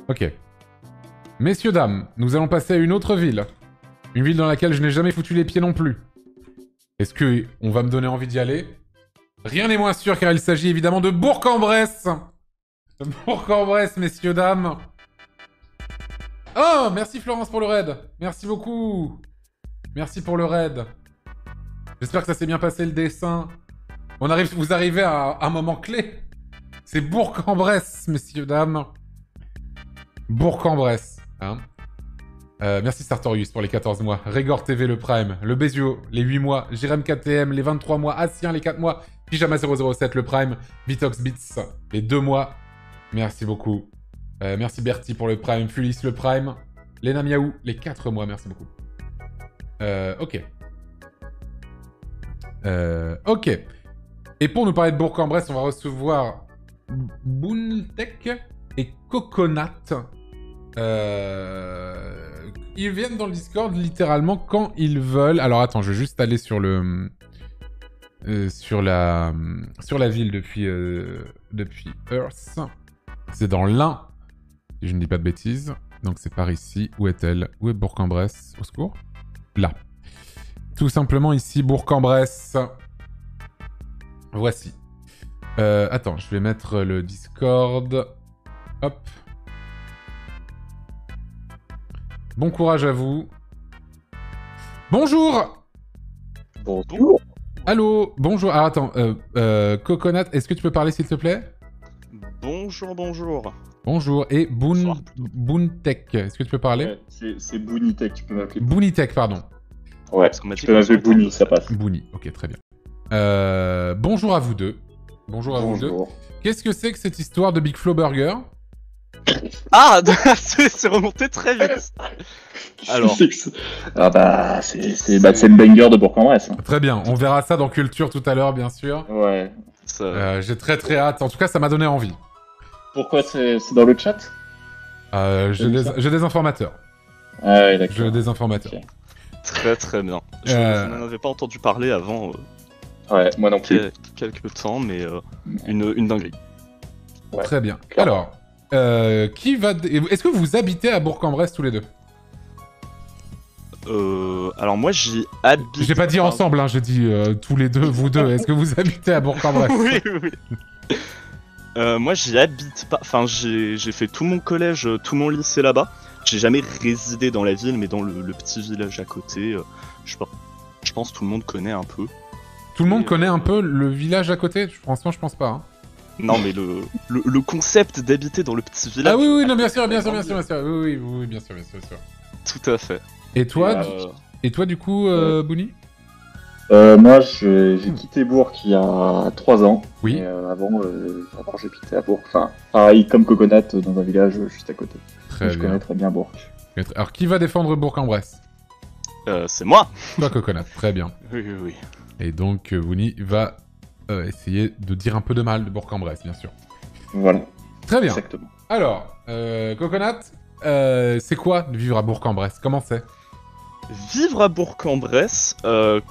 Ok. Messieurs, dames, nous allons passer à une autre ville. Une ville dans laquelle je n'ai jamais foutu les pieds non plus. Est-ce que on va me donner envie d'y aller? Rien n'est moins sûr car il s'agit évidemment de Bourg-en-Bresse. Bourg-en-Bresse, messieurs, dames. Oh, merci Florence pour le raid. Merci beaucoup. Merci pour le raid. J'espère que ça s'est bien passé le dessin. Vous arrivez à un moment clé. C'est Bourg-en-Bresse, messieurs, dames. Bourg-en-Bresse. Hein. Merci Sartorius pour les 14 mois. Régor TV le Prime. Le Bézio les 8 mois. Jirem KTM les 23 mois. Assien les 4 mois. Pyjama 007 le Prime. Vitox Beats les 2 mois. Merci beaucoup. Merci Bertie pour le Prime. Fulis le Prime. Lena Miaou les 4 mois. Merci beaucoup. Ok. Ok. Et pour nous parler de Bourg-en-Bresse, on va recevoir Boontech et Coconut. Ils viennent dans le Discord littéralement quand ils veulent. Alors attends, je vais juste aller sur le sur la ville depuis Earth. C'est dans l'Ain, si je ne dis pas de bêtises. Donc c'est par ici. Où est-elle? Où est Bourg-en-Bresse? Au secours. Là. Tout simplement ici, Bourg-en-Bresse. Voici. Attends, je vais mettre le Discord. Hop. Bon courage à vous. Bonjour. Bonjour. Allô, bonjour. Ah, attends, Coconut, est-ce que tu peux parler s'il te plaît? Bonjour, bonjour. Bonjour. Et Boontech, est-ce que tu peux parler? Ouais, c'est Boonitech, tu peux m'appeler. Boonitech, pardon. Ouais, tu peux m'appeler Booni, ça passe. Booni, ok, très bien. Bonjour à vous deux. Bonjour à vous deux. Qu'est-ce que c'est que cette histoire de Big Flow Burger? Ah, c'est remonté très vite. Alors, ah bah c'est le banger de Bourg-en-Bresse. Hein. Très bien, on verra ça dans Culture tout à l'heure, bien sûr. Ouais. J'ai très hâte. En tout cas, ça m'a donné envie. Pourquoi c'est dans le chat? J'ai des informateurs. Ah ouais, d'accord. J'ai des informateurs. Okay. Très bien. Je n'en avais pas entendu parler avant. Ouais, moi non plus. Quelques temps, mais une dinguerie. Ouais, très bien. Clairement. Alors, qui va... Est-ce que vous habitez à Bourg-en-Bresse tous les deux? Alors moi j'y habite... J'ai pas dit ensemble, hein, j'ai dit tous les deux, vous deux. Est-ce que vous habitez à Bourg-en-Bresse? Oui. Moi j'y habite pas... Enfin j'ai fait tout mon collège, tout mon lycée là-bas. J'ai jamais résidé dans la ville, mais dans le petit village à côté. Je pense que tout le monde connaît un peu. Tout le monde connaît un peu le village à côté? Franchement, je pense pas. Hein. Non, mais le concept d'habiter dans le petit village... Ah oui, non, bien sûr. Oui, bien sûr. Tout à fait. Et toi, du coup, Booni? Moi, j'ai quitté Bourg il y a 3 ans. Oui. Et, avant j'habitais à Bourg. Enfin, pareil comme Coconut, dans un village juste à côté. Je connais très bien Bourg. Alors, qui va défendre Bourg-en-Bresse? C'est moi. Toi, Coconut, très bien. Oui. Et donc, Booni va essayer de dire un peu de mal de Bourg-en-Bresse, bien sûr. Voilà. Très bien. Exactement. Alors, Coconut, c'est quoi de vivre à Bourg-en-Bresse? Comment c'est? Vivre à Bourg-en-Bresse,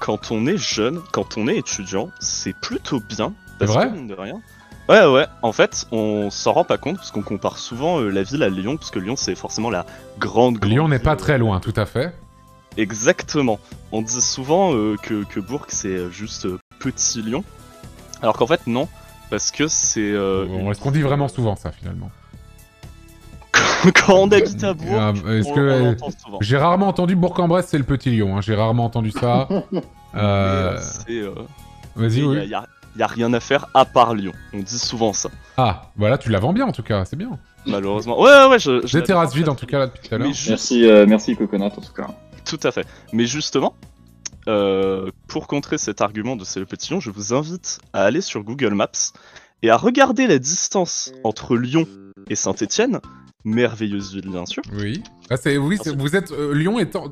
quand on est jeune, quand on est étudiant, c'est plutôt bien. C'est vrai? mine de rien. Ouais. En fait, on s'en rend pas compte parce qu'on compare souvent la ville à Lyon, parce que Lyon c'est forcément la grande Lyon n'est ville, pas très loin, tout à fait. Exactement. On dit souvent que Bourg c'est juste petit Lyon, alors qu'en fait non, parce que c'est... Est-ce qu'on dit vraiment souvent ça finalement? Quand on habite à Bourg, on l'entend souvent. J'ai rarement entendu Bourg-en-Bresse, c'est le petit Lyon. Hein. J'ai rarement entendu ça. Vas-y, oui. Il y a rien à faire à part Lyon. On dit souvent ça. Ah, voilà, tu la vends bien en tout cas, c'est bien. Malheureusement. Ouais, Des terrasses vides en tout cas là depuis tout à l'heure. Merci Coconut en tout cas. Tout à fait. Mais justement, pour contrer cet argument de c'est le petit Lyon, je vous invite à aller sur Google Maps et à regarder la distance entre Lyon et Saint-Étienne. Merveilleuse ville, bien sûr. Oui. Ah, vous êtes... Lyon étant...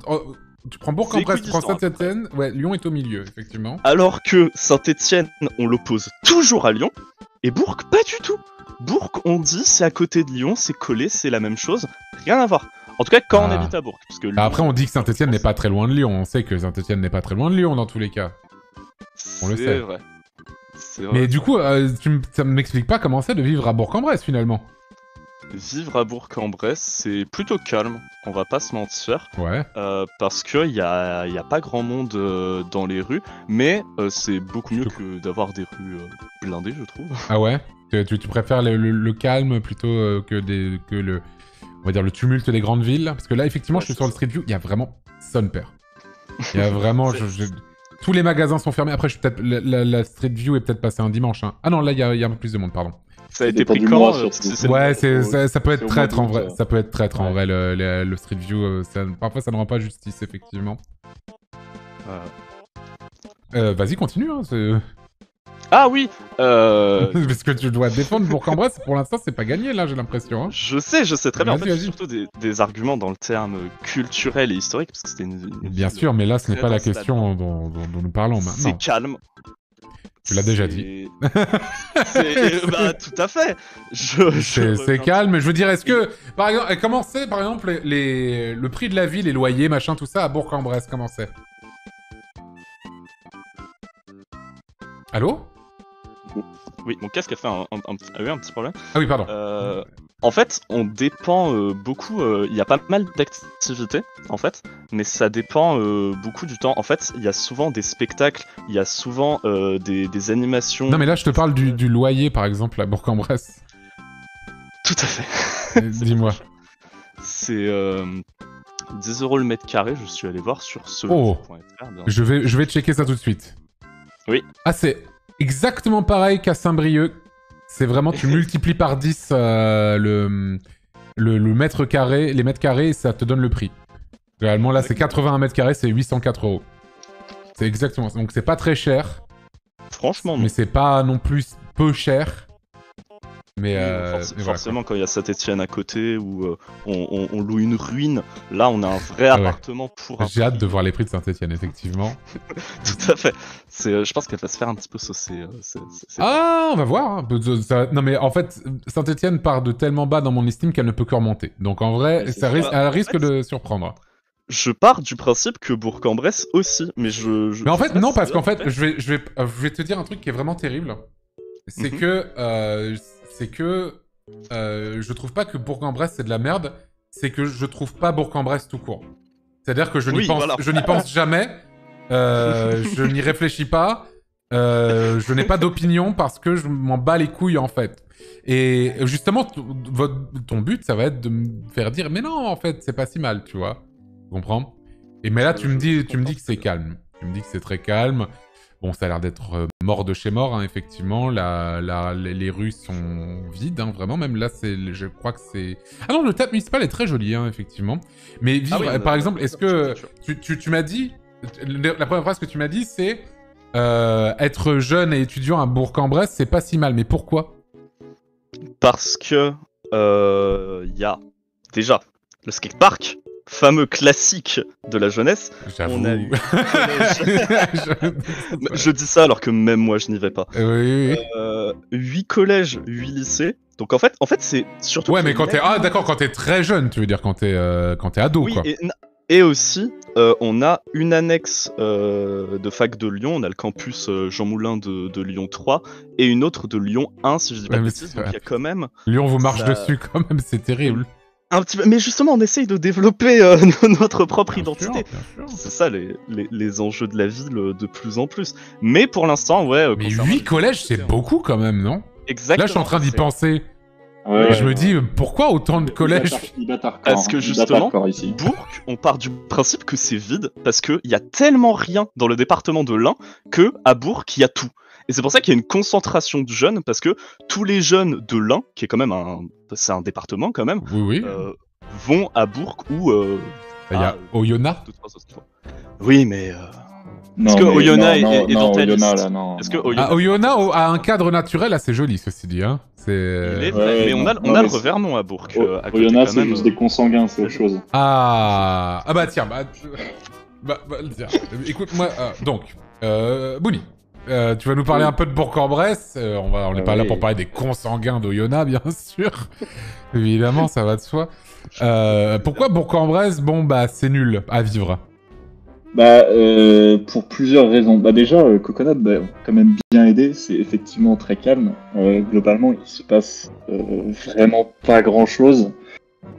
tu prends Bourg-en-Bresse, tu prends Saint-Étienne. Ouais, Lyon est au milieu, effectivement. Alors que Saint-Étienne, on l'oppose toujours à Lyon. Et Bourg, pas du tout. Bourg, on dit c'est à côté de Lyon, c'est collé, c'est la même chose. Rien à voir. En tout cas, quand on habite à Bourg. Parce que Lyon, après, on dit que Saint-Étienne n'est pas très loin de Lyon. On sait que Saint-Étienne n'est pas très loin de Lyon, dans tous les cas. On le sait. C'est vrai. Mais du coup, ça ne m'explique pas comment c'est de vivre à Bourg-en-Bresse, finalement. vivre à Bourg-en-Bresse, c'est plutôt calme, on va pas se mentir. Ouais. Parce qu'il y a pas grand monde dans les rues, mais c'est beaucoup mieux que d'avoir des rues blindées, je trouve. Ah ouais? Tu préfères le calme plutôt que le... On va dire le tumulte des grandes villes? Parce que là, effectivement, Ouais, je suis c'est sur le ça. Street View, il y a vraiment son père. Il y a vraiment... Tous les magasins sont fermés. Après, je suis peut-être... La Street View est peut-être passée un dimanche. Hein. Ah non, là, il y a un peu plus de monde, pardon. Ça a été dépend pris du quand mois, parce surtout. que c'est Ouais, c'est ça peut être au traître mois en vrai. d'août, Ça peut être traître en ouais. vrai, le Street View. Parfois, ça ne rend pas justice, effectivement. Vas-y, continue. Hein, Ah oui Parce que tu dois défendre Bourg-en-Bresse. Pour l'instant, c'est pas gagné, là, j'ai l'impression. Hein. Je sais très bien. En Vas-y, fait, vas-y. c'est surtout des arguments dans le terme culturel et historique, parce que c'était une Bien ville sûr, mais là, ce n'est très pas la dense question dont nous parlons C'est maintenant. calme. Tu l'as déjà C'est- dit. Bah, tout à fait. C'est calme, mais je veux dire, est-ce que... Par exemple, comment c'est, par exemple, le prix de la vie, les loyers, machin, tout ça, à Bourg-en-Bresse, comment c'est? Allô? Oui, mon casque a fait a eu un petit problème. Ah oui, pardon. En fait, on dépend beaucoup. Il y a pas mal d'activités, en fait, mais ça dépend beaucoup du temps. En fait, il y a souvent des spectacles, il y a souvent des animations. Non, mais là, je te parle du loyer, par exemple, à Bourg-en-Bresse. Tout à fait. Dis-moi. C'est 10 € le mètre carré. Je suis allé voir sur ce. Oh. Je vais checker ça tout de suite. Oui. Ah, c'est exactement pareil qu'à Saint-Brieuc. C'est vraiment, tu multiplies par 10 le mètre carré, les mètres carrés, et ça te donne le prix. Réellement, là, c'est 81 mètres carrés, c'est 804 €. C'est exactement ça. Donc, c'est pas très cher, Franchement, non. mais c'est pas non plus peu cher. Mais, mais forcément, quand il y a Saint-Etienne à côté, où on loue une ruine, là, on a un vrai Ah ouais. appartement pour un J'ai hâte prix. de voir les prix de Saint-Etienne, effectivement. Tout à fait. Je pense qu'elle va se faire un petit peu saucer. Ah, on va voir. Hein. Non, mais en fait, Saint-Etienne part de tellement bas dans mon estime qu'elle ne peut que remonter. Donc en vrai, Ouais, c'est ça ça. elle risque En fait, de surprendre. Je pars du principe que Bourg-en-Bresse aussi, mais Mais en je fait, sais pas non, si parce c'est qu'en vrai, fait, je vais te dire un truc qui est vraiment terrible. C'est Mhm. que je trouve pas que Bourg-en-Bresse c'est de la merde. C'est que je trouve pas Bourg-en-Bresse tout court. C'est-à-dire que je n'y Oui, pense, voilà. je n'y pense jamais. Je n'y réfléchis pas. Je n'ai pas d'opinion parce que je m'en bats les couilles en fait. Et justement, ton but, ça va être de me faire dire, mais non, en fait, c'est pas si mal, tu vois. Tu comprends? Et mais là, tu me dis que c'est calme. Tu me dis que c'est très calme. Bon, ça a l'air d'être mort de chez mort, hein, effectivement. Les rues sont vides, hein, vraiment. Même là, je crois que c'est... Ah non, le théâtre municipal est très joli, hein, effectivement. Mais vivre, oui, par exemple, est-ce que... c'est Tu m'as dit... La première phrase que tu m'as dit, c'est... être jeune et étudiant à Bourg-en-Bresse, c'est pas si mal. Mais pourquoi? Parce que y a déjà le skatepark, fameux classique de la jeunesse. J'avoue. On a eu je dis ça alors que même moi je n'y vais pas. Oui. 8 collèges, 8 lycées. Donc en fait c'est surtout... Ouais, mais quand t'es... Ah, d'accord, quand t'es très jeune, tu veux dire, quand t'es ado, Oui, quoi. et aussi, on a une annexe de fac de Lyon, on a le campus Jean Moulin de Lyon 3, et une autre de Lyon 1, si je dis pas Ouais, de mais bêtises, c'est donc il y a quand même Lyon vous marche ça- dessus, quand même, c'est terrible. un petit peu... Mais justement, on essaye de développer notre propre Bien identité. sûr. C'est ça les enjeux de la ville de plus en plus. Mais pour l'instant, ouais... Mais concernant 8 les collèges, c'est universités, beaucoup, quand même, non? Exactement. Là, je suis en train d'y c'est- penser. Ouais, Et je me dis, pourquoi autant de collèges? Parce que justement, ici. Bourg, on part du principe que c'est vide, parce qu'il y a tellement rien dans le département de l'Ain que à Bourg, il y a tout. Et c'est pour ça qu'il y a une concentration de jeunes, parce que tous les jeunes de l'Ain, qui est quand même c'est un département quand même, Oui. vont à Bourg ou... Il y a Oyonnax. Oui, mais... Non, que mais Oyonnax est non, journaliste Oyonnax, là, non. Est-ce que non. Oyonnax- Ah, Oyonnax a un cadre naturel assez joli, ceci dit. Hein. Il est C'est... vrai, Ouais, mais on a non, le mais Revermont à Bourg. À côté Oyonnax, quand c'est même, juste des consanguins, c'est autre chose. Ah bah tiens, tiens. Écoute, moi, donc, Bouni, tu vas nous parler un peu de Bourg-en-Bresse. On n'est pas là oui. pour parler des consanguins d'Oyonnax, bien sûr. Évidemment, ça va de soi. Pourquoi Bourg-en-Bresse, bon, bah, c'est nul à vivre. Pour plusieurs raisons. Déjà, Coconut, quand même bien aidé, c'est effectivement très calme. Globalement, il se passe vraiment pas grand-chose.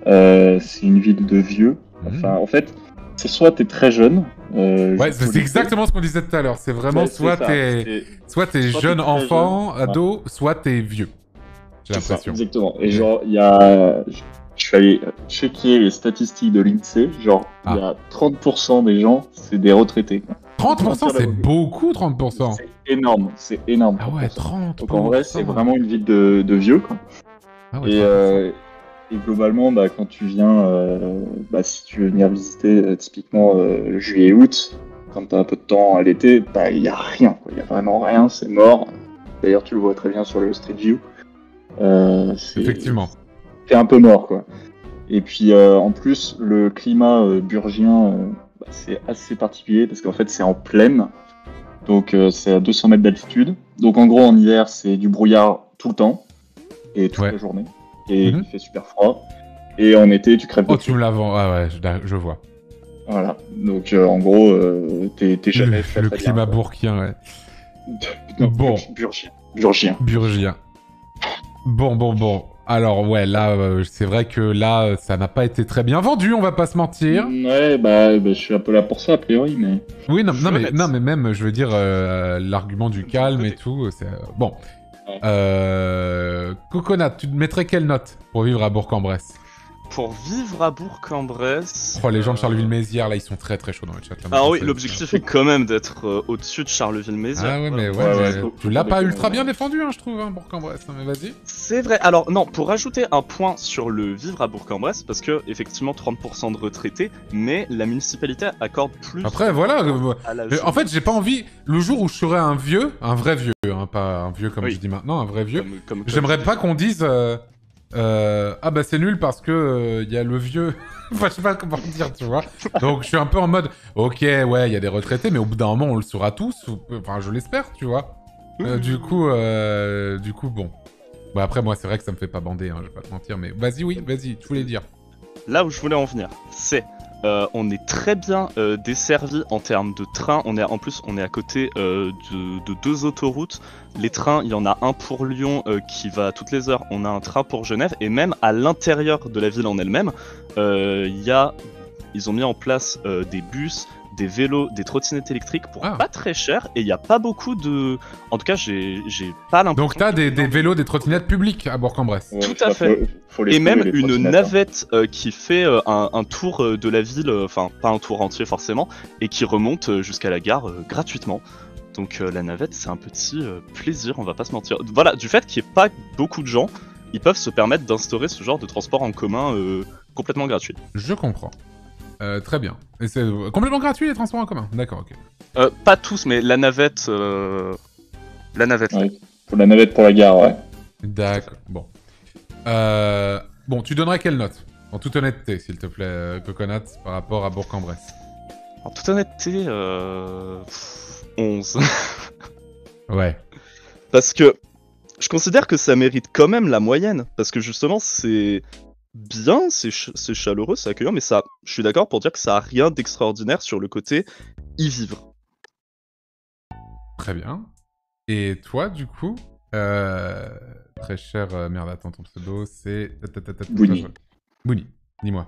C'est une ville de vieux. Enfin, en fait, c'est soit t'es très jeune. Ouais, c'est exactement ce qu'on disait tout à l'heure. C'est vraiment soit t'es jeune enfant, ado, soit t'es vieux. J'ai l'impression. Exactement. Et genre, il y a... Je suis allé checker les statistiques de l'INSEE. Genre, il y a 30% des gens, c'est des retraités. 30%, c'est beaucoup, 30%. C'est énorme, c'est énorme. Ah ouais, 30%. Donc en vrai, c'est vraiment une ville de vieux, quoi. Ah ouais, et globalement, quand tu viens, si tu veux venir visiter typiquement juillet-août, quand t'as un peu de temps à l'été, il y a rien, quoi. Il y a vraiment rien, c'est mort. D'ailleurs, tu le vois très bien sur le Street View. Effectivement. C'est un peu mort, quoi. Et puis en plus, le climat burgien, c'est assez particulier parce qu'en fait, c'est en plaine. Donc c'est à 200 mètres d'altitude. Donc en gros, en hiver, c'est du brouillard tout le temps et toute la journée. Et il fait super froid. Et en été, tu crèves de tu me l'as vendu. Ah ouais, je vois. Voilà. Donc en gros, t'es jamais le climat bourquien, ouais. Non, bon. Burgien. Bon. Alors ouais, là, c'est vrai que là, ça n'a pas été très bien vendu, on va pas se mentir. Ouais, je suis un peu là pour ça, a priori, mais... Oui, non, mais même, je veux dire, l'argument du calme et tout, c'est... Bon. Coconut, tu te mettrais quelle note pour vivre à Bourg-en-Bresse? Pour vivre à Bourg-en-Bresse... Oh, les gens de Charleville-Mézières, là, ils sont très très chauds dans le chat. Ah oui, l'objectif est quand même d'être au-dessus de Charleville-Mézières. Ah ouais, mais tu l'as pas ultra bien défendu, hein, je trouve, hein, Bourg-en-Bresse, mais vas-y. C'est vrai. Alors non, pour rajouter un point sur le vivre à Bourg-en-Bresse, parce que effectivement 30% de retraités, mais la municipalité accorde plus... Après, voilà, en fait, j'ai pas envie, le jour où je serai un vrai vieux, hein, pas un vieux comme je dis maintenant, un vrai vieux, j'aimerais pas qu'on dise... c'est nul parce que y a le vieux. Enfin, je sais pas comment dire, tu vois. Donc, je suis un peu en mode, ok, ouais, il y a des retraités, mais au bout d'un moment, on le saura tous. Enfin, je l'espère, tu vois. Du coup, bon. Bah, après, moi, c'est vrai que ça me fait pas bander, hein, je vais pas te mentir, mais vas-y, tu voulais dire. Là où je voulais en venir, c'est... on est très bien desservi en termes de train. On est à côté de 2 autoroutes. Les trains, il y en a un pour Lyon qui va toutes les heures. On a un train pour Genève et même à l'intérieur de la ville en elle-même, ils ont mis en place des bus, des vélos, des trottinettes électriques pour pas très cher et il n'y a pas beaucoup de... En tout cas, j'ai pas l'impression... Donc t'as des vélos, des trottinettes publiques à Bourg-en-Bresse. Ouais, tout à fait. Et même une navette qui fait un tour de la ville, enfin pas un tour entier forcément, et qui remonte jusqu'à la gare gratuitement. Donc la navette, c'est un petit plaisir, on va pas se mentir. Voilà, du fait qu'il n'y ait pas beaucoup de gens, ils peuvent se permettre d'instaurer ce genre de transport en commun complètement gratuit. Je comprends. Très bien. Et c'est complètement gratuit les transports en commun. D'accord, ok. Pas tous, mais la navette. La navette. Ouais. Pour la navette pour la gare, ouais. D'accord. Bon. Bon, tu donnerais quelle note? En toute honnêteté, s'il te plaît, Coconut, par rapport à Bourg-en-Bresse. En toute honnêteté, 11. Ouais. Parce que je considère que ça mérite quand même la moyenne. Parce que justement, c'est bien, c'est chaleureux, c'est accueillant, mais ça, je suis d'accord pour dire que ça a rien d'extraordinaire sur le côté y vivre. Très bien. Et toi, du coup, très cher, merde, attends, ton pseudo, c'est... Bouni. Bouni, dis-moi.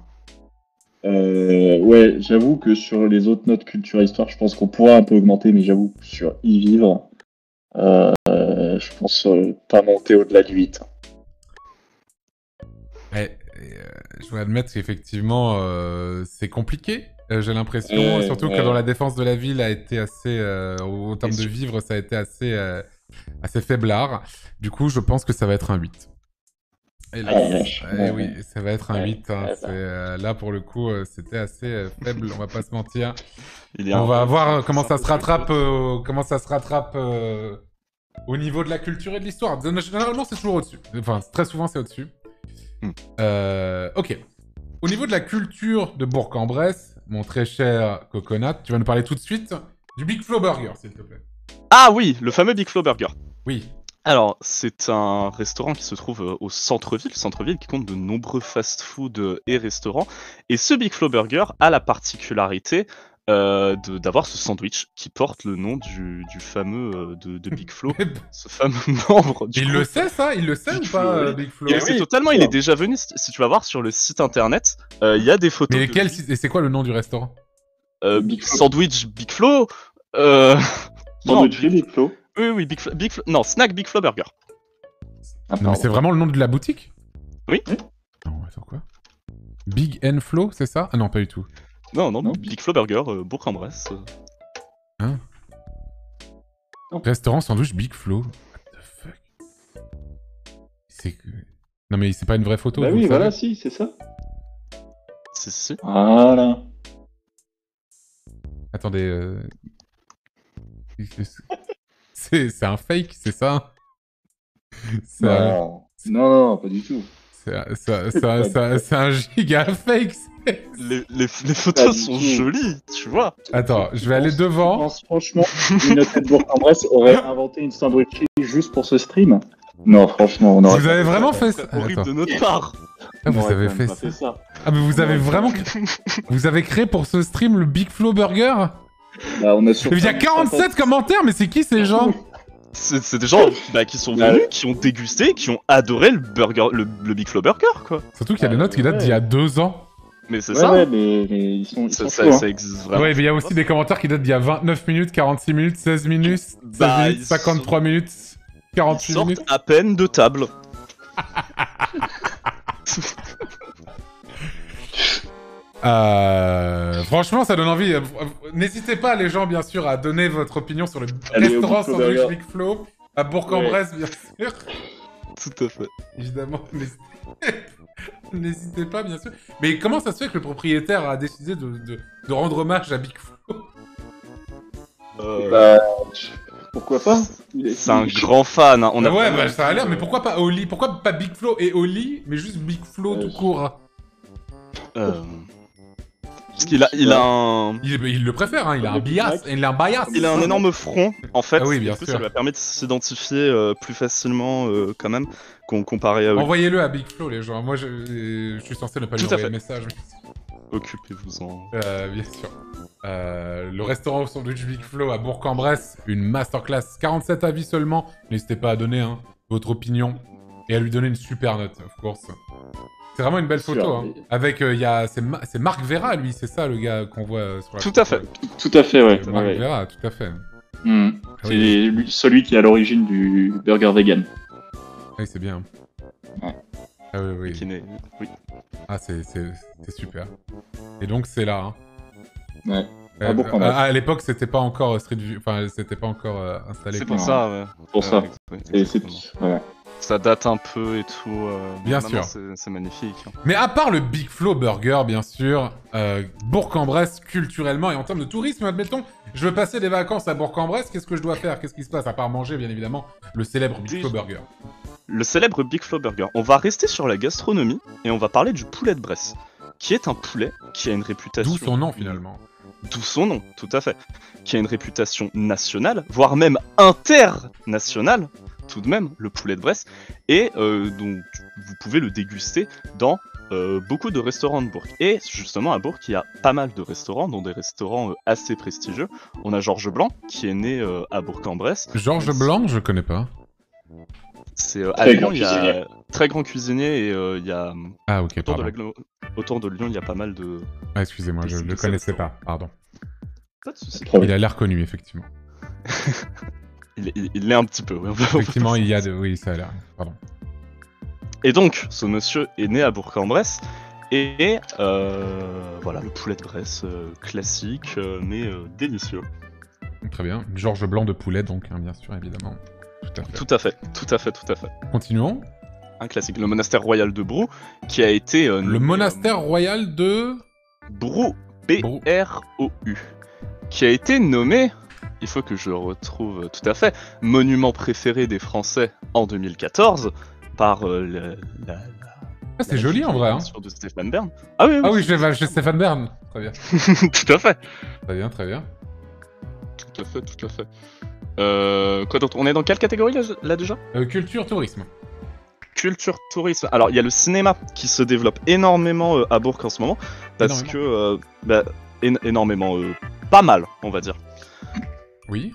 Ouais, j'avoue que sur les autres notes culture et histoire, je pense qu'on pourra un peu augmenter, mais j'avoue que sur y vivre, je pense pas monter au-delà du 8. Je dois admettre qu'effectivement, c'est compliqué. J'ai l'impression, surtout que dans la défense de la ville a été assez, au terme de vivre, ça a été assez faiblard. Du coup, je pense que ça va être un 8. Et là, oui, ça va être un 8. Hein. Là, pour le coup, c'était assez faible, on va pas se mentir. On va voir comment ça se rattrape, au niveau de la culture et de l'histoire. Généralement, c'est toujours au-dessus. Enfin, très souvent, c'est au-dessus. Ok. Au niveau de la culture de Bourg-en-Bresse, mon très cher Coconut, tu vas nous parler tout de suite du Big Flow Burger, s'il te plaît. Ah oui, le fameux Big Flow Burger. Oui. Alors, c'est un restaurant qui se trouve au centre-ville qui compte de nombreux fast-food et restaurants. Et ce Big Flow Burger a la particularité d'avoir ce sandwich qui porte le nom du fameux de Big Flo, ce fameux membre du Il groupe. le sait ça? Il le sait Big ou pas, Flo, oui. Big Flo? Il le sait totalement, il est déjà venu. Si tu vas voir sur le site internet, il y a des photos. Mais de quel lui. site? Et c'est quoi le nom du restaurant? Big Flo. Sandwich Big Flo. Sandwich Big Flo. Oui, Big Flo. Non, Snack Big Flo Burger. Ah, Non, mais pardon. c'est vraiment le nom de la boutique? Oui. Non, attends, quoi? Big N Flow, c'est ça? Ah non, pas du tout. Non, Non. Big Flo Burger, Bourg-en-Bresse. Hein? Non. Restaurant sandwich Big Flo. What the fuck? C'est que... Non mais c'est pas une vraie photo, Bah vous oui, le voilà, savez. si, c'est ça. Si. Voilà. Attendez, c'est un fake, c'est ça? C'est un... Non. Non, pas du tout. C'est un giga fake. Les Pas photos du sont tout. jolies, tu vois. Attends, je vais aller Je devant. pense franchement une hôtel de Bourg-en-Bresse aurait inventé une sandwicherie juste pour ce stream. Non, franchement, on aurait Vous pas avez fait vraiment ça. fait C'est ça? horrible Attends. de notre part. Ah, On vous aurait avez quand même fait pas ça. Ah mais vous avez Ouais. vraiment... Vous avez créé pour ce stream le Big Flow Burger? Bah, on a surtout... Il y a 47 commentaires, mais c'est qui ces gens? C'est des gens qui sont venus, qui ont dégusté, qui ont adoré le burger, le Big Flo Burger, quoi. Surtout qu'il y a des notes qui datent d'il y a 2 ans. Mais c'est Ouais, ça. ouais, mais ils sont Ça, chauds, hein. ça existe vraiment. Ouais, mais il y a aussi des commentaires qui datent d'il y a 29 minutes, 46 minutes, 16 minutes, 16 Bah, minutes, ils 53 minutes, Ils 48 sortent minutes. à peine de table. Franchement, ça donne envie. N'hésitez pas, les gens, bien sûr, à donner votre opinion sur le Allez au restaurant Big Flo sandwich Burger. Big Flo à Bourg-en-Bresse, bien sûr. Tout à fait. Évidemment, n'hésitez pas, bien sûr. Mais comment ça se fait que le propriétaire a décidé de rendre hommage à Big Flo? Bah, pourquoi pas? C'est un grand fan. Hein. On a Ouais, vraiment- bah ça a l'air, mais pourquoi pas Oli? Pourquoi pas Big Flo et Oli, mais juste Big Flo tout court? Parce qu'il a, il a un, Il le préfère, hein, il a un bias, il a un bias. il a un énorme front en fait. Ah oui, et bien du coup, sûr. ça lui permet de s'identifier plus facilement quand même qu'on comparé à eux. Envoyez-le à Big Flo, les gens. Moi, je suis censé ne pas lui Tout à envoyer fait. le message. Occupez-vous-en. Bien sûr. Le restaurant au sandwich Big Flo à Bourg-en-Bresse, une masterclass. 47 avis seulement. N'hésitez pas à donner votre opinion et à lui donner une super note, of course. C'est vraiment une belle Sûr, photo. Hein. mais- Avec, c'est Marc Vera, lui, c'est ça le gars qu'on voit sur la Tout photo. à fait. Tout à fait, ouais. Marc ouais. Vera, tout à fait. Hmm. Ah C'est oui. celui qui est à l'origine du burger vegan. Oui, c'est bien. Ouais. Ah oui, oui. Qui n'est- oui. Ah, c'est super. Et donc, c'est là, hein. Ouais. À Bourg-en-Bresse. à l'époque, c'était pas encore Street View, enfin, c'était pas encore installé. C'est quoi. pour ça. Ouais. Pour ça. Et c'est... Exactement. Voilà. Ça date un peu et tout. Bien maintenant, sûr. C'est magnifique. Hein. Mais à part le Big Flo Burger, bien sûr, Bourg-en-Bresse, culturellement et en termes de tourisme, admettons, je veux passer des vacances à Bourg-en-Bresse, qu'est-ce que je dois faire? Qu'est-ce qui se passe? À part manger, bien évidemment, le célèbre Big Flo Burger. Le célèbre Big Flo Burger. On va rester sur la gastronomie et on va parler du poulet de Bresse, qui est un poulet qui a une réputation. D'où son nom, finalement. D'où son nom, tout à fait. Qui a une réputation nationale, voire même internationale, tout de même, le poulet de Bresse. Et donc, vous pouvez le déguster dans beaucoup de restaurants de Bourg. Et justement, à Bourg, il y a pas mal de restaurants, dont des restaurants assez prestigieux. On a Georges Blanc, qui est né à Bourg-en-Bresse. Georges Blanc, je connais pas. C'est à Très Lyon, grand il y a cuisinier. très grand cuisinier et il y a Ah, ok, autour de, pardon. autour de Lyon, il y a pas mal de. Ah, excusez-moi, je de le ces connaissais restaurants. pas, pardon. Pas de soucis. Trop Il bien. a l'air connu, effectivement. Il l'est un petit peu. Oui, Effectivement, il y a de... Oui, ça a l'air... Pardon. Et donc, ce monsieur est né à Bourg-en-Bresse. Et voilà, le poulet de Bresse, classique, mais délicieux. Très bien. Georges Blanc de poulet, donc, hein, bien sûr, évidemment. Tout à fait. Tout à fait, tout à fait, tout à fait. Continuons. Un classique. Le monastère royal de Brou, qui a été... Le nommé, monastère royal de... Brou, Brou. B-R-O-U, qui a été nommé, il faut que je retrouve tout à fait, monument préféré des Français en 2014 par Ah, c'est joli, en vrai, hein. de Stéphane Bern. Ah oui, oui, Ah oui, je vais chez Stéphane Bern. Très bien. tout à fait. Très bien, très bien. Tout à fait, tout à fait. Quoi d'autre? On est dans quelle catégorie là déjà? Culture, tourisme. Culture, tourisme. Alors, il y a le cinéma qui se développe énormément à Bourg en ce moment, parce Énormément. que énormément, pas mal, on va dire. Oui.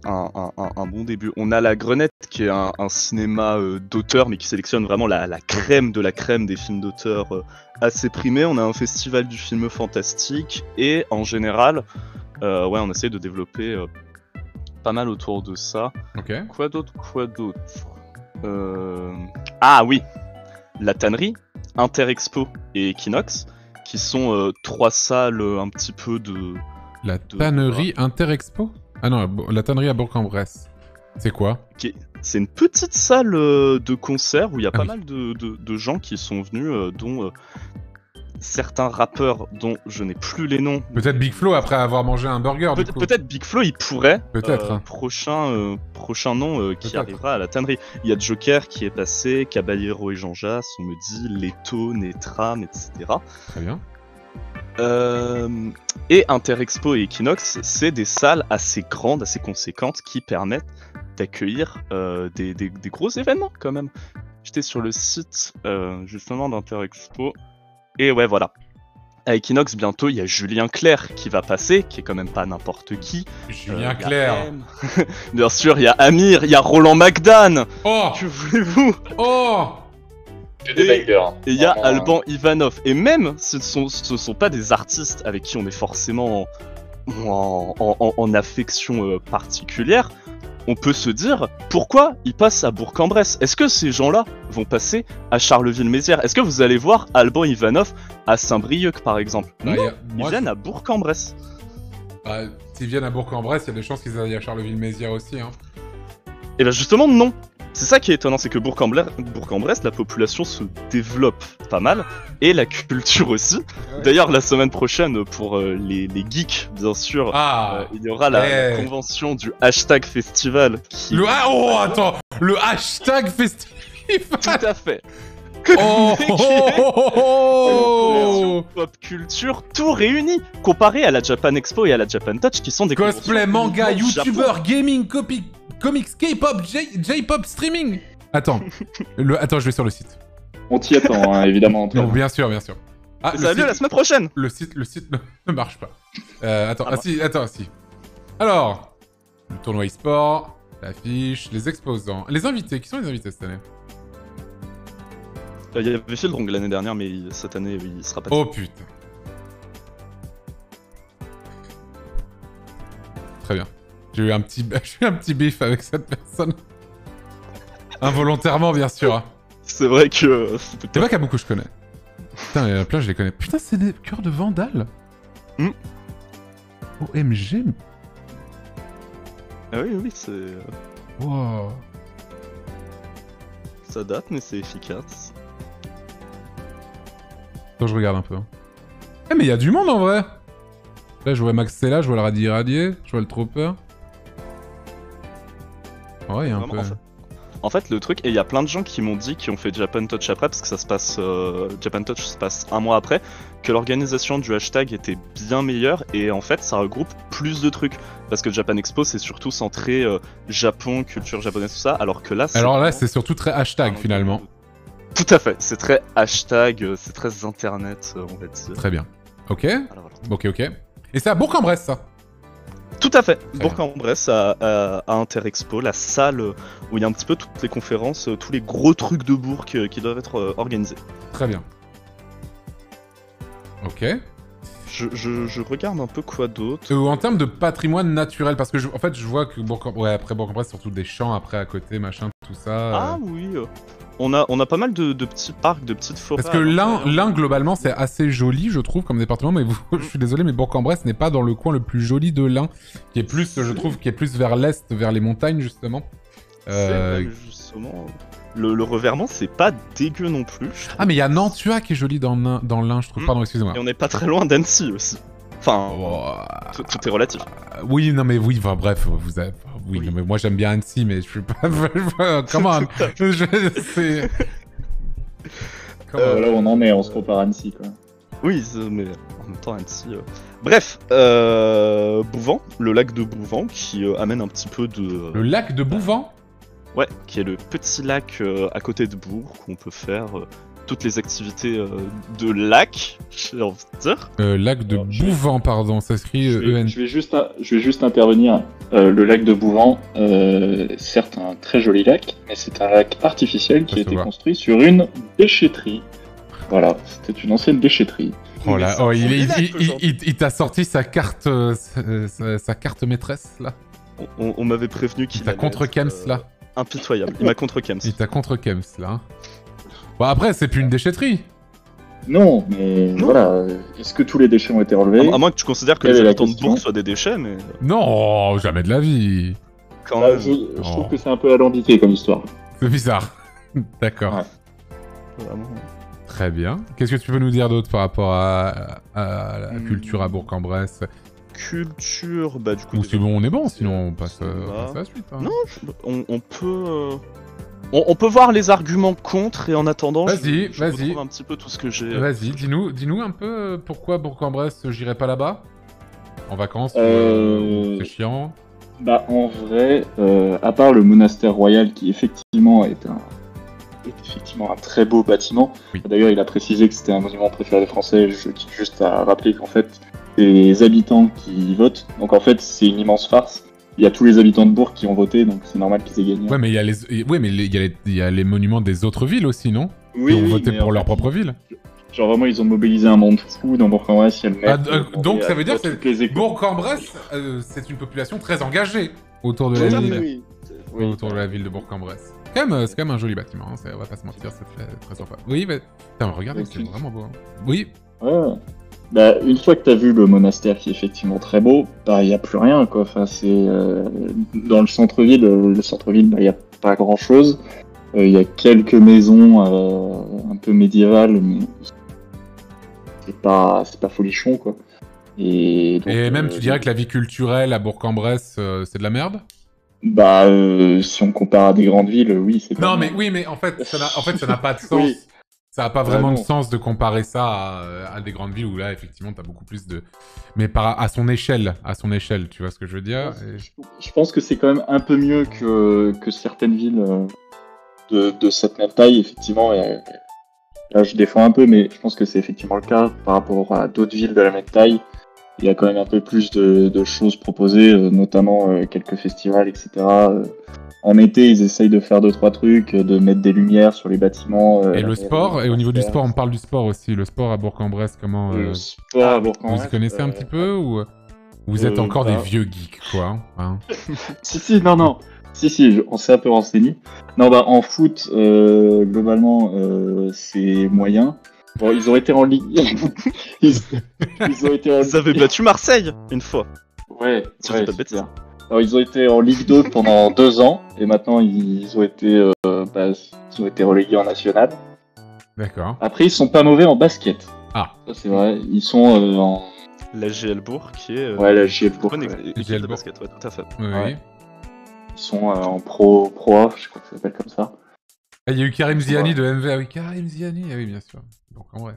Un bon début. On a La Grenette, qui est un cinéma d'auteur, mais qui sélectionne vraiment la crème de la crème des films d'auteur assez primés. On a un festival du film fantastique, et en général, on essaie de développer pas mal autour de ça. Ok. Quoi d'autre Ah oui, La Tannerie, Interexpo et Equinox, qui sont 3 salles un petit peu de... La tannerie Interexpo? Ah non, la tannerie à Bourg-en-Bresse. C'est quoi? C'est une petite salle de concert où il y a pas oui. mal de gens qui sont venus, dont certains rappeurs dont je n'ai plus les noms. Peut-être Big Flo après avoir mangé un burger, du coup. Peut-être Big Flo, il pourrait. Peut-être. Hein. Prochain nom qui arrivera à la tannerie. Il y a Joker qui est passé, Caballero et Jean Jass, on me dit, Leto, Netram, etc. Très bien. Et Interexpo et Equinox, c'est des salles assez grandes, assez conséquentes, qui permettent d'accueillir des gros événements quand même. J'étais sur le site justement d'Interexpo, et ouais, voilà. À Equinox, bientôt, il y a Julien Clerc qui va passer, qui est quand même pas n'importe qui. Julien Clerc. Bien sûr, il y a Amir, il y a Roland McDan. Oh. Que voulez-vous? Oh. Et il y a Alban Ivanov. Et même, ce sont pas des artistes avec qui on est forcément en affection particulière. On peut se dire, pourquoi ils passent à Bourg-en-Bresse? Est-ce que ces gens-là vont passer à Charleville-Mézières? Est-ce que vous allez voir Alban Ivanov à Saint-Brieuc, par exemple? Non, ils viennent à Bourg-en-Bresse. Bah, s'ils viennent à Bourg-en-Bresse, il y a des chances qu'ils aillent à Charleville-Mézières aussi. Hein. Et ben justement, non. C'est ça qui est étonnant, c'est que Bourg-en-Bresse, la population se développe pas mal, et la culture aussi. Ouais. D'ailleurs, la semaine prochaine, pour les geeks, bien sûr, il y aura la convention du hashtag festival. Qui... Attends, le hashtag festival. Tout à fait. Pop culture, tout réuni, comparé à la Japan Expo et à la Japan Touch, qui sont des cosplay, manga, youtubeur, gaming, comics, K-pop, J-pop, streaming. Attends, attends, je vais sur le site. On t'y attend, hein, évidemment. Non, bien sûr, bien sûr. Ah, ça a lieu la semaine prochaine. Le site ne marche pas. Attends, si. Alors, le tournoi e-sport, l'affiche, les exposants, les invités. Qui sont les invités cette année? Il y avait Phil Drong l'année dernière, mais cette année, il sera pas. Oh putain. Très bien. J'ai eu un petit bif avec cette personne. Involontairement, bien sûr. C'est vrai que... C'est pas qu'à beaucoup je connais. Putain, il y en a plein, je les connais. Putain, c'est des cœurs de Vandal. OMG. Ah oui, c'est... Wow. Ça date, mais c'est efficace. Attends, je regarde un peu. Eh, mais il y a du monde en vrai. Là, je vois Max Sella, je vois le Radier, je vois le Trooper. Ouais, il y a un peu... En fait, le truc, et il y a plein de gens qui m'ont dit, qui ont fait Japan Touch après, parce que ça se passe, Japan Touch se passe 1 mois après, que l'organisation du hashtag était bien meilleure, et en fait, ça regroupe plus de trucs. Parce que Japan Expo, c'est surtout centré Japon, culture japonaise, tout ça, alors que là, c'est surtout très hashtag, finalement. Tout à fait, c'est très hashtag, c'est très internet, on va dire. Très bien. Ok. Alors, voilà. Ok. Et c'est à Bourg-en-Bresse, ça? Tout à fait, Bourg-en-Bresse à Interexpo, la salle où il y a un petit peu toutes les conférences, tous les gros trucs de Bourg qui doivent être organisés. Très bien. Ok. Je regarde un peu quoi d'autre. En termes de patrimoine naturel, parce que je vois que après Bourg-en-Bresse, surtout des champs après à côté, machin, tout ça. Ah oui. On a pas mal de petits parcs, de petites forêts. Parce que l'Ain, globalement, c'est assez joli, je trouve, comme département, mais je suis désolé, mais Bourg-en-Bresse n'est pas dans le coin le plus joli de l'Ain, qui est plus, je trouve, qui est plus vers l'est, vers les montagnes, justement. Justement, le Revermont, c'est pas dégueu non plus. Ah, mais il y a Nantua qui est joli dans l'Ain, je trouve. Pardon, excusez-moi. Et on n'est pas très loin d'Annecy aussi. Enfin, tout est relatif. Oui, non mais oui, enfin bref, vous avez... Oui, non, mais moi j'aime bien Annecy, mais je suis pas... Comment c'est... Là où on en est, on se compare à Annecy, quoi. Oui, mais en même temps Annecy... Bref, Bouvant, le lac de Bouvant, qui amène un petit peu de... Le lac de Bouvant? Ouais, qui est le petit lac à côté de Bourg, où on peut faire toutes les activités de lac, j'ai envie de dire. Lac de Bouvant, pardon, ça s'écrit EN. Je vais juste intervenir. Le lac de Bouvant, certes un très joli lac, mais c'est un lac artificiel qui a été construit sur une déchetterie. Voilà, c'était une ancienne déchetterie. Oh là, il t'a sorti sa carte, sa carte maîtresse là. On m'avait prévenu qu'il t'a contre-kems là. Impitoyable, il m'a contre-kems. Il t'a contre-kems là. Bon après, c'est plus une déchetterie. Non, mais voilà, est-ce que tous les déchets ont été relevés? À moins que tu considères que les habitants de Bourg soient des déchets, mais... Non, jamais de la vie. Quand même. Je trouve que c'est un peu alambiqué comme histoire. C'est bizarre. D'accord. Ouais. Vraiment. Très bien. Qu'est-ce que tu peux nous dire d'autre par rapport à la culture à Bourg-en-Bresse? Culture, bah du coup... Ou c'est bon, on est bon, sinon on passe à la suite. Hein. Non, on peut... On peut voir les arguments contre, et en attendant, vas-y. je retrouve un petit peu tout ce que j'ai... Vas-y, dis-nous un peu pourquoi Bourg-en-Bresse, j'irai pas là-bas? En vacances, c'est chiant? Bah en vrai, à part le monastère royal qui effectivement est un très beau bâtiment. Oui. D'ailleurs, il a précisé que c'était un monument préféré des Français. Je tiens juste à rappeler qu'en fait, c'est les habitants qui votent. Donc en fait, c'est une immense farce. Il y a tous les habitants de Bourg qui ont voté, donc c'est normal qu'ils aient gagné. Ouais, mais il y a les monuments des autres villes aussi, non? Oui, qui ont voté pour leur propre ville. Genre vraiment, ils ont mobilisé un monde fou dans Bourg-en-Bresse. Il y a le maire donc ça veut dire que Bourg-en-Bresse, c'est une population très engagée autour de la ville. Oui, autour de la ville de Bourg-en-Bresse. C'est quand même un joli bâtiment, hein, on va pas se mentir, c'est très sympa. Oui, mais putain, regardez, c'est vraiment beau. Hein. Oui. Ouais. Bah, une fois que t'as vu le monastère qui est effectivement très beau, bah y a plus rien quoi. Enfin, c'est dans le centre-ville. Le centre-ville, bah y a pas grand-chose. Il y a quelques maisons un peu médiévales, mais c'est pas folichon quoi. Et même tu dirais que la vie culturelle à Bourg-en-Bresse, c'est de la merde? Bah, si on compare à des grandes villes, oui, c'est pas... Non, mais oui, mais en fait, ça n'a pas de sens. Oui. Ça n'a pas vraiment de sens de comparer ça à des grandes villes où là, effectivement, t'as beaucoup plus de... Mais à son échelle, tu vois ce que je veux dire? Je pense que c'est quand même un peu mieux que certaines villes de cette même taille, effectivement. Et, là, je défends un peu, mais je pense que c'est effectivement le cas par rapport à d'autres villes de la même taille. Il y a quand même un peu plus de choses proposées, notamment quelques festivals, etc. En été, ils essayent de faire 2-3 trucs, de mettre des lumières sur les bâtiments. Et le sport, et au niveau du sport, on parle du sport aussi. Le sport à Bourg-en-Bresse, comment... Le sport à Bourg-en-Bresse... Vous connaissez un petit peu ou vous êtes encore des vieux geeks, quoi hein? Si, non. Si, on s'est un peu renseigné. Non, bah, en foot, globalement, c'est moyen. Bon, ils ont été en Ligue... ils ont été en... Ils avaient battu Marseille, une fois. Ouais, pas de bêtises. Alors, ils ont été en Ligue 2 pendant 2 ans, et maintenant ils ont été relégués en National. D'accord. Après, ils sont pas mauvais en basket. Ah. Ça, c'est vrai. Ils sont en... La GL Bourg, qui est... Ouais, la GL Bourg. Équipe de basket, ouais, tout à fait. Oui. Ouais. Ils sont en Pro A, je crois que ça s'appelle comme ça. Ah, il y a eu Karim Ziani de MV. Ah oui, Karim Ziani. Ah oui, bien sûr. Donc, en vrai.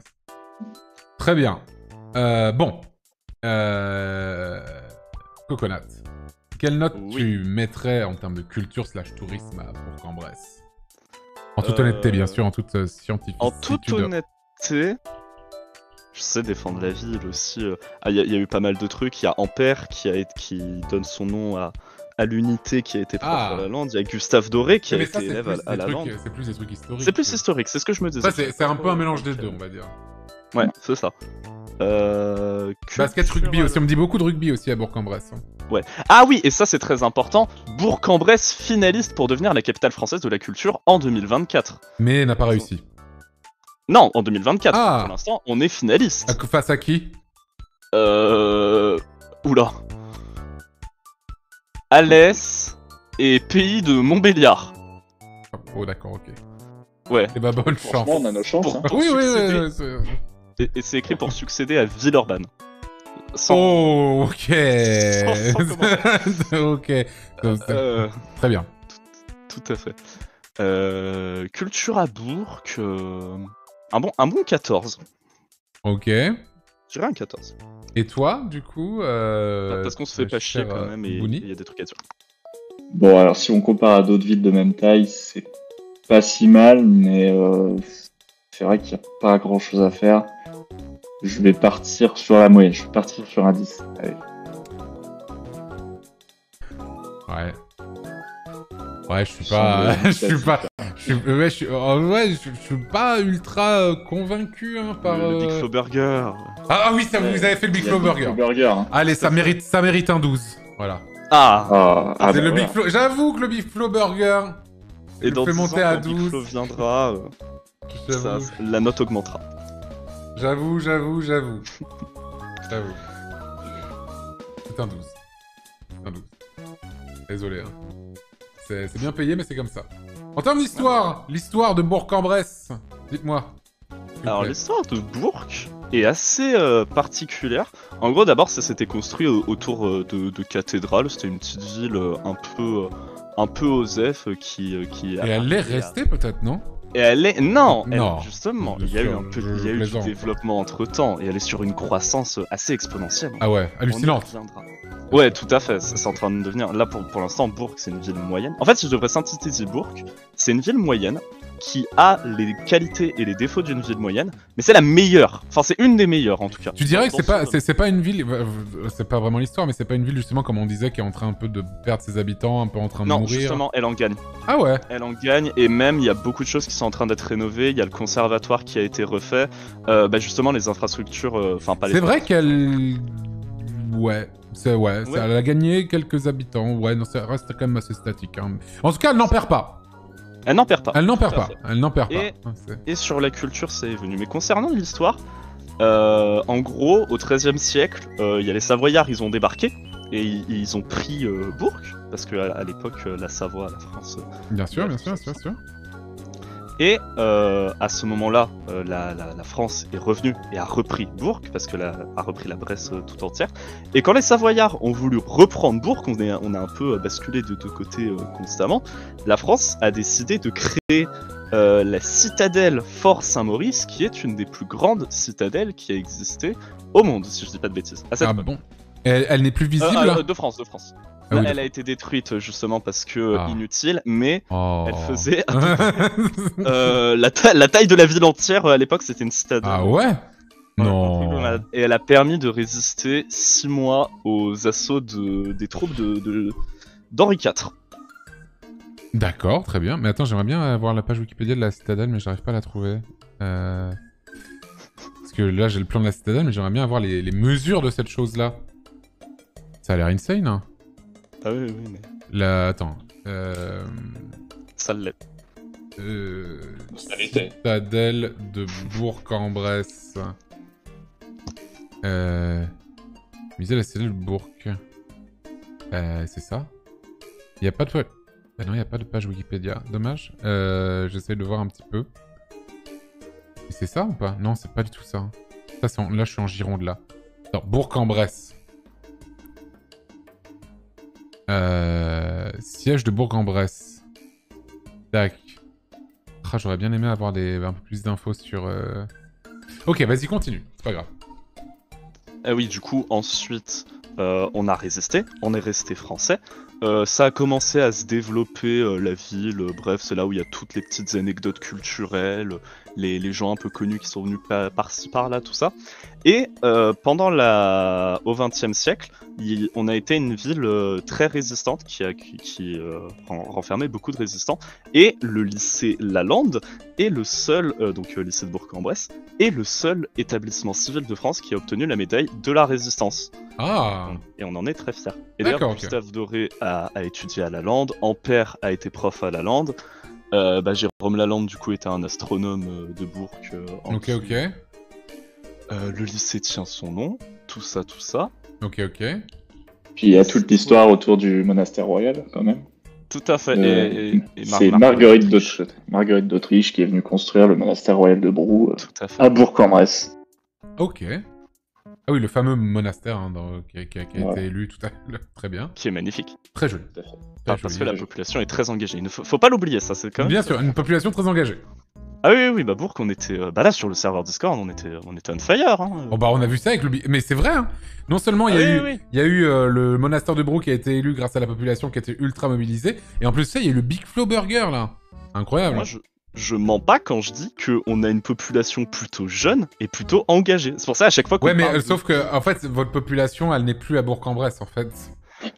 Très bien. Bon. Coconut. Quelle note tu mettrais en termes de culture / tourisme à Bourg-en-Bresse? En toute honnêteté, bien sûr, en toute scientifique. En toute honnêteté, je sais défendre la ville aussi. Il y a eu pas mal de trucs. Il y a Ampère qui donne son nom à l'unité qui a été propre à la lande. Il y a Gustave Doré qui a été élève à la lande. C'est plus des trucs historiques. C'est plus historique, c'est ce que je me disais. C'est un peu un mélange des deux, on va dire. Ouais, c'est ça. Basket, rugby aussi. On me dit beaucoup de rugby aussi à Bourg-en-Bresse. Hein. Ouais. Ah oui, et ça c'est très important. Bourg-en-Bresse finaliste pour devenir la capitale française de la culture en 2024. Mais n'a pas réussi. Non, en 2024. Ah. Pour l'instant, on est finaliste. Face à qui? Oula. Alès et pays de Montbéliard. Oh d'accord, ok. Ouais. Et bah bonne chance. On a nos chances. Hein. Oui. Et c'est écrit pour succéder à Villeurbanne. Oh, ok. Sans ok. Très bien. Tout à fait. Culture à Bourg, un bon 14. Ok. Je dirais un 14. Et toi, du coup parce qu'on se fait pas chier quand même, et il y a des trucs à dire. Bon, alors si on compare à d'autres villes de même taille, c'est pas si mal, mais c'est vrai qu'il n'y a pas grand-chose à faire. Je vais partir sur la moyenne, je vais partir sur un 10. Allez. Ouais. Ouais, je suis pas... je suis pas... je suis pas ultra convaincu hein, par... Le Big Flow Burger. Ah oui, ça, vous avez fait le Big Flow Burger. Hein. Allez, ça mérite un 12. Voilà. C'est le Big Flow... J'avoue que le Big Flow Burger... Et dans fais 10 monter ans, à quand 12. Big Flow viendra, la note augmentera. J'avoue. C'est un 12. Désolé. Hein. C'est bien payé, mais c'est comme ça. En termes d'histoire, l'histoire de Bourg-en-Bresse, dites-moi. Alors l'histoire de Bourg est assez particulière. En gros, d'abord, ça s'était construit autour de cathédrales. C'était une petite ville un peu osef qui. Et elle est restée peut-être, non? Et elle est... Non, non. Justement, il y a eu un peu du développement entre-temps, et elle est sur une croissance assez exponentielle. Ah ouais, hallucinante. Ouais, tout à fait, c'est en train de devenir... Là, pour l'instant, Bourg, c'est une ville moyenne. En fait, si je devrais synthétiser Bourg, c'est une ville moyenne qui a les qualités et les défauts d'une ville moyenne, mais c'est la meilleure. Enfin, c'est une des meilleures, en tout cas. Tu dirais que c'est pas une ville... C'est pas vraiment l'histoire, mais c'est pas une ville, justement, comme on disait, qui est en train un peu de perdre ses habitants, un peu en train de mourir. Non, justement, elle en gagne. Ah ouais. Elle en gagne, et même, il y a beaucoup de choses qui sont en train d'être rénovées. Il y a le conservatoire qui a été refait. Justement, les infrastructures... Enfin, pas les... C'est vrai qu'elle... Ouais. Elle a gagné quelques habitants. Ouais, non, ça reste quand même assez statique. Hein. En tout cas, elle n'en perd pas. Elle n'en perd pas. Elle n'en perd pas. Et sur la culture, c'est venu. Mais concernant l'histoire, en gros, au XIIIe siècle, il y a les Savoyards, ils ont débarqué et ils ont pris Bourg, parce qu'à l'époque, la Savoie, la France... Bien sûr. Et à ce moment-là, la France est revenue et a repris Bourg, parce qu'elle a repris la Bresse tout entière. Et quand les Savoyards ont voulu reprendre Bourg, on a un peu basculé de deux côtés constamment, la France a décidé de créer la citadelle Fort Saint-Maurice, qui est une des plus grandes citadelles qui a existé au monde, si je dis pas de bêtises. Bon. Elle n'est plus visible De France. Ah oui, elle a été détruite justement parce que inutile, mais elle faisait la taille de la ville entière à l'époque, c'était une citadelle. Ah ouais? Non. Et elle a permis de résister 6 mois aux assauts des troupes d'Henri IV. D'accord, très bien. Mais attends, j'aimerais bien avoir la page Wikipédia de la citadelle, mais j'arrive pas à la trouver. Parce que là, j'ai le plan de la citadelle, mais j'aimerais bien avoir les mesures de cette chose-là. Ça a l'air insane, hein. Ah oui, mais... Attends. Ça l'est. Citadelle de Bourg-en-Bresse. Musée de la citadelle de Bourg. C'est ça? Il n'y a pas de... Bah non, il n'y a pas de page Wikipédia. Dommage. J'essaie de voir un petit peu. Et c'est ça ou pas? Non, c'est pas du tout ça. Là, je suis en Gironde, là. Alors, Bourg-en-Bresse. Siège de Bourg-en-Bresse. Tac. Ah, j'aurais bien aimé avoir un peu plus d'infos sur... Ok, vas-y, continue. C'est pas grave. Ah oui, du coup, ensuite, on a résisté. On est resté français. Ça a commencé à se développer, la ville. Bref, c'est là où il y a toutes les petites anecdotes culturelles, les gens un peu connus qui sont venus par-ci, par-là, tout ça. Et pendant au XXe siècle, on a été une ville très résistante qui renfermait beaucoup de résistants. Et le lycée Lalande est le seul, donc lycée de Bourg-en-Bresse, est le seul établissement civil de France qui a obtenu la médaille de la résistance. Ah. Et on en est très fiers. Et d'ailleurs, Gustave Doré a étudié à Lalande, Ampère a été prof à Lalande, Jérôme Lalande du coup était un astronome de Bourg. Ok. Le lycée tient son nom, tout ça. Ok. Puis il y a toute l'histoire autour du monastère royal, quand même. Tout à fait. C'est Marguerite d'Autriche qui est venue construire le monastère royal de Brou à Bourg-en-Bresse. Ok. Ah oui, le fameux monastère hein, qui a été élu tout à l'heure. Très bien. Qui est magnifique. Très joli. Parce que la population est très engagée. Il ne faut pas l'oublier, ça c'est quand même... Bien sûr, une population très engagée. Ah oui, Bourg, on était... là, sur le serveur Discord, on était on fire. Hein. Oh on a vu ça avec le... Mais c'est vrai, hein. Non seulement il y a eu le monastère de Brou qui a été élu grâce à la population qui était ultra mobilisée, et en plus ça, il y a eu le Big Flow Burger, là. Incroyable. je mens pas quand je dis qu'on a une population plutôt jeune et plutôt engagée. C'est pour ça à chaque fois qu'on Ouais, mais parle sauf que, en fait, votre population, elle n'est plus à Bourg-en-Bresse, en fait.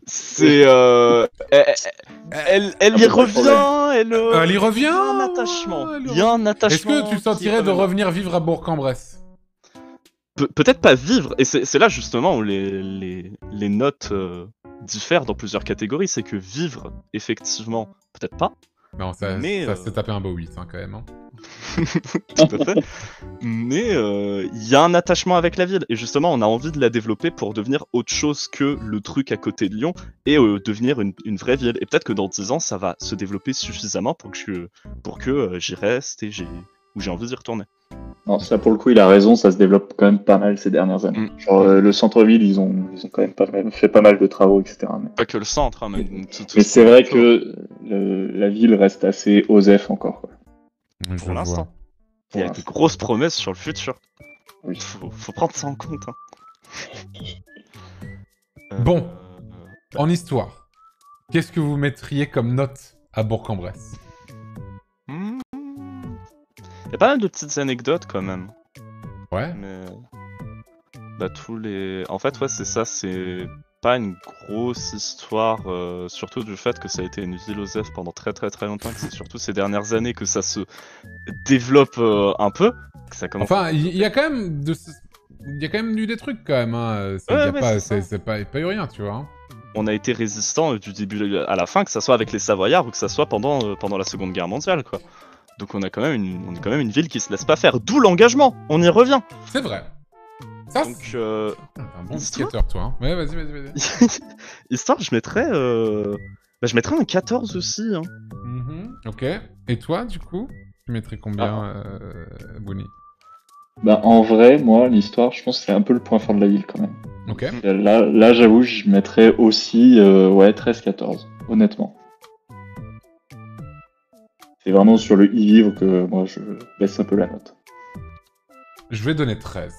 c'est elle y peu pas de problème. revient, Elle y revient. il y a un attachement. Elle y Il y a un Est-ce attachement. que tu qui sentirais de revient. revenir vivre à Bourg-en-Bresse? Peut-être pas vivre, et c'est là justement où les notes diffèrent dans plusieurs catégories. C'est que vivre, effectivement, peut-être pas, Non, ça Mais, s'est tapé un beau 8, hein, quand même. Hein. tout à fait. Mais il y a un attachement avec la ville, et justement, on a envie de la développer pour devenir autre chose que le truc à côté de Lyon, et devenir une vraie ville. Et peut-être que dans 10 ans, ça va se développer suffisamment pour que j'y reste et j'ai envie d'y retourner. Non, ça pour le coup, il a raison, ça se développe quand même pas mal ces dernières années. Genre le centre-ville, ils ont quand même fait pas mal de travaux, etc. Pas que le centre, hein, mais Mais c'est vrai que la ville reste assez OSEF encore, quoi. Je pour le l'instant. vois. Il y a Pour des l'instant. grosses promesses sur le futur. Oui. Faut prendre ça en compte. Hein. Bon. En histoire, qu'est-ce que vous mettriez comme note à Bourg-en-Bresse? Il y a pas mal de petites anecdotes quand même. Ouais. Mais bah tous les. En fait ouais c'est ça, c'est pas une grosse histoire, surtout du fait que ça a été une ville OSEF pendant très très très longtemps, que c'est surtout ces dernières années que ça se développe un peu. Que ça commence. Enfin, il y a quand même il y a quand même eu des trucs quand même. Hein. C'est pas eu rien, tu vois. Hein. On a été résistant du début à la fin, que ça soit avec les Savoyards ou que ça soit pendant la Seconde Guerre mondiale quoi. Donc on est quand même une ville qui se laisse pas faire. D'où l'engagement. On y revient. C'est vrai. Ça, Donc t'es un bon histoire. skater, toi. Hein. Ouais, vas-y. histoire, je mettrais un 14 aussi. Hein. Ok. Et toi, du coup, tu mettrais combien, Bouni? Bah, en vrai, moi, l'histoire, je pense que c'est un peu le point fort de la ville quand même. Ok. Là j'avoue, je mettrais aussi 13-14, honnêtement. C'est vraiment sur le y-vivre que moi je baisse un peu la note. Je vais donner 13.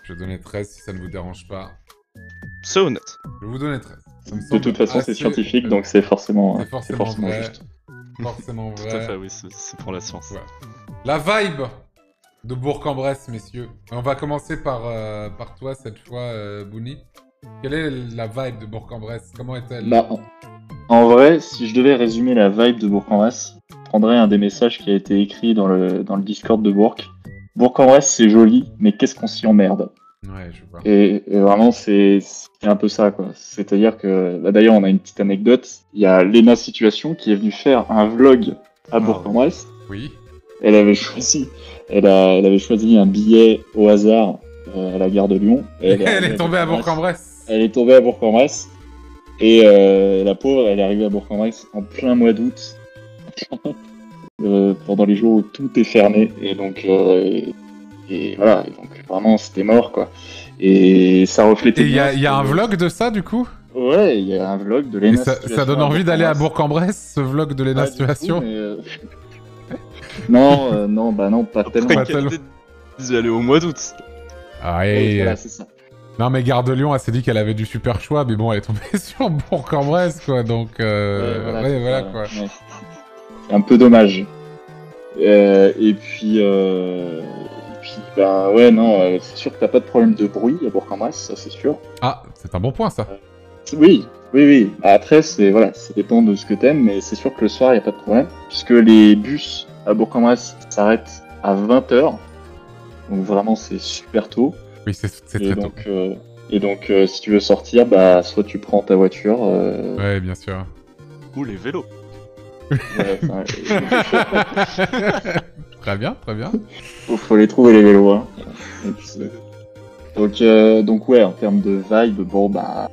Je vais donner 13 si ça ne vous dérange pas. C'est honnête. Je vais vous donner 13. Ça me De semble toute façon, c'est assez- scientifique, donc c'est forcément vrai. juste. Forcément Tout à fait, vrai. oui, c'est pour la science. Ouais. La vibe de Bourg-en-Bresse, messieurs. On va commencer par toi cette fois, Bouni. Quelle est la vibe de Bourg-en-Bresse? Comment est-elle? Bah, en vrai, si je devais résumer la vibe de Bourg-en-Bresse, je prendrais un des messages qui a été écrit dans le Discord de Bourg. Bourg-en-Bresse, c'est joli, mais qu'est-ce qu'on s'y emmerde? Ouais, je vois. Et vraiment, c'est un peu ça, quoi. C'est-à-dire que, bah, d'ailleurs, on a une petite anecdote. Il y a Lena Situation qui est venue faire un vlog à Bourg-en-Bresse. Oui. Elle avait choisi un billet au hasard à la gare de Lyon. Elle est tombée à Bourg-en-Bresse. Elle est tombée à Bourg-en-Bresse. Et la pauvre, elle est arrivée à Bourg-en-Bresse en plein mois d'août. Pendant les jours où tout est fermé. Et donc, voilà. Et donc, vraiment, c'était mort, quoi. Et ça reflétait. Et il y a un vlog de ça, du coup? Ouais, il y a un vlog de Et Lena ça Situation donne envie d'aller à Bourg-en-Bresse. Bourg-en-Bresse, ce vlog de Lena Pas du tout, Situation? mais, non, pas tellement. Pas Quelle tellement. idée d'y aller au mois d'août. Ah, Oui, et... voilà, c'est ça. Non, mais Gare de Lyon, elle s'est dit qu'elle avait du super choix, mais bon, elle est tombée sur Bourg-en-Bresse, quoi, donc... Ouais, voilà, ça, quoi. ouais. C'est un peu dommage. Et puis, bah ouais, non, c'est sûr que t'as pas de problème de bruit à Bourg-en-Bresse, ça c'est sûr. Ah, c'est un bon point, ça. Oui. Après, ça dépend de ce que t'aimes, mais c'est sûr que le soir, y a pas de problème, puisque les bus à Bourg-en-Bresse s'arrêtent à 20h, donc vraiment c'est super tôt. Oui, c'est très tôt. Et donc, si tu veux sortir, bah soit tu prends ta voiture. Ouais, bien sûr. Ou les vélos. Ouais, enfin, Très bien. faut les trouver les vélos. Hein. Donc ouais, en termes de vibe, bon bah,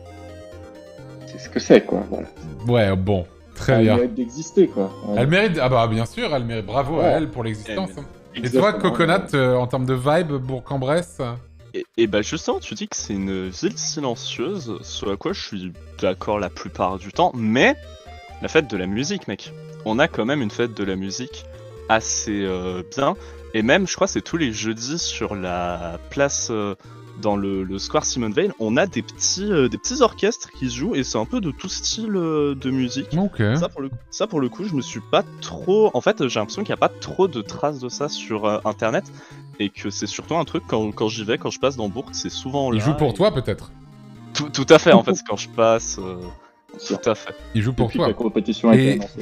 c'est ce que c'est quoi. Voilà. Ouais, bon, très Elle bien. mérite d'exister quoi. Ouais. Elle mérite... Ah bah, bien sûr, elle mérite... Bravo à Ouais. elle pour l'existence. hein. Et Exactement. toi, Coconut, en termes de vibe, Bourg-en-Bresse? Et bah justement, tu dis que c'est une ville silencieuse, ce à quoi je suis d'accord la plupart du temps, mais la fête de la musique, mec. On a quand même une fête de la musique assez bien, et même, je crois, c'est tous les jeudis sur la place dans le Square Simon Veil, on a des petits orchestres qui se jouent et c'est un peu de tout style de musique. Ok. Ça pour le coup, je me suis pas trop. En fait, j'ai l'impression qu'il n'y a pas trop de traces de ça sur internet et que c'est surtout un truc quand j'y vais, quand je passe dans Bourg, c'est souvent là. Il joue pour et- toi peut-être. Tout à fait, en fait, quand je passe. Tout à fait. Il joue pour Depuis toi. que la compétition a été Et, annoncée.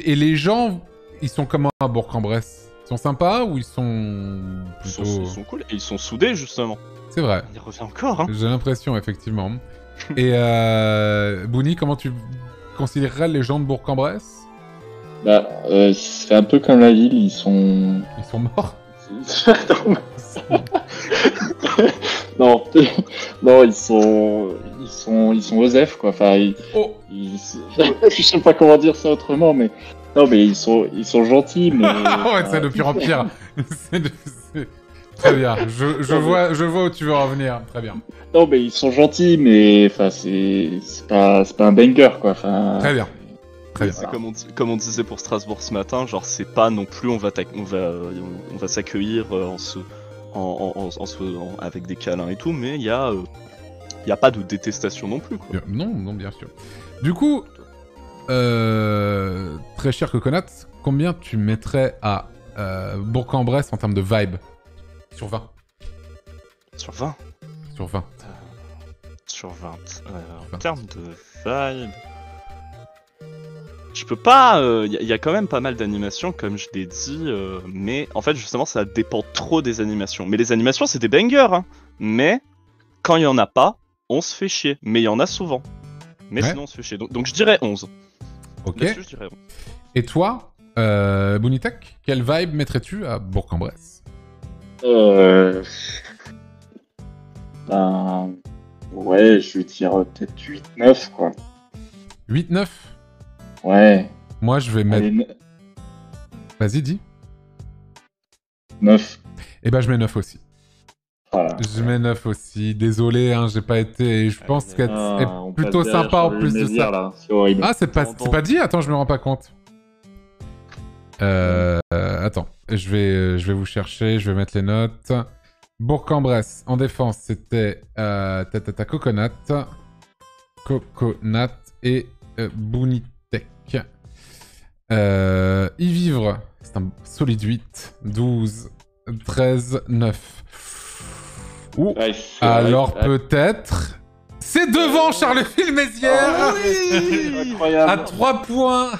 et les gens, ils sont comment à Bourg-en-Bresse? Ils sont sympas ou ils sont Ils plutôt... sont cool et ils sont soudés justement. C'est vrai. On y revient encore, hein. J'ai l'impression, effectivement. Et Bouni, comment tu considérerais les gens de Bourg-en-Bresse? Bah, c'est un peu comme la ville, ils sont... Ils sont morts? non, non, ils sont OSEF, quoi. Enfin, Oh. je sais pas comment dire ça autrement, mais non, mais ils sont gentils, mais Ouais, c'est de pire en pire. C'est- Très bien. Je vois où tu veux revenir. Très bien. non, mais ils sont gentils, mais enfin, c'est pas un banger, quoi. Enfin, Très bien. Très bien. C'est comme on disait pour Strasbourg ce matin, genre c'est pas non plus on va s'accueillir avec des câlins et tout, mais il y a pas de détestation non plus, quoi. Non, non, bien sûr. Du coup, très cher Coconut, combien tu mettrais à Bourg-en-Bresse en termes de vibe? Sur 20. Sur 20. Sur 20. Sur 20. En 20. termes de vibe. Je peux pas. Il y a quand même pas mal d'animations, comme je l'ai dit, mais en fait, justement, ça dépend trop des animations. Mais les animations, c'est des bangers, hein. Mais quand il y en a pas, on se fait chier. Mais il y en a souvent. Mais Ouais. sinon, on se fait chier. Donc je dirais 11. Ok. Là-dessus, je dirais 11. Et toi, Bounitek, quelle vibe mettrais-tu à Bourg-en-Bresse? ben, ouais, je vais dire peut-être 8-9, quoi. 8-9? Ouais. Moi, je vais mettre... Allez, Vas-y, dis. 9. Eh ben, je mets 9 aussi. Voilà. Je mets 9 aussi. Désolé, hein, j'ai pas été... Je pense qu'être on est plutôt passe derrière sympa en Charles plus de Mézières, ça. là. C'est horrible. Ah, c'est pas dit? Attends, je me rends pas compte. Attends, je vais vous chercher, je vais mettre les notes. Bourg-en-Bresse, en défense, c'était Coconut et Bounitek. Y vivre, c'est un solide 8, 12, 13, 9. Ouh, Ouais, c'est alors vrai. peut-être... C'est devant Charleville-Mézières Incroyable. à 3 points.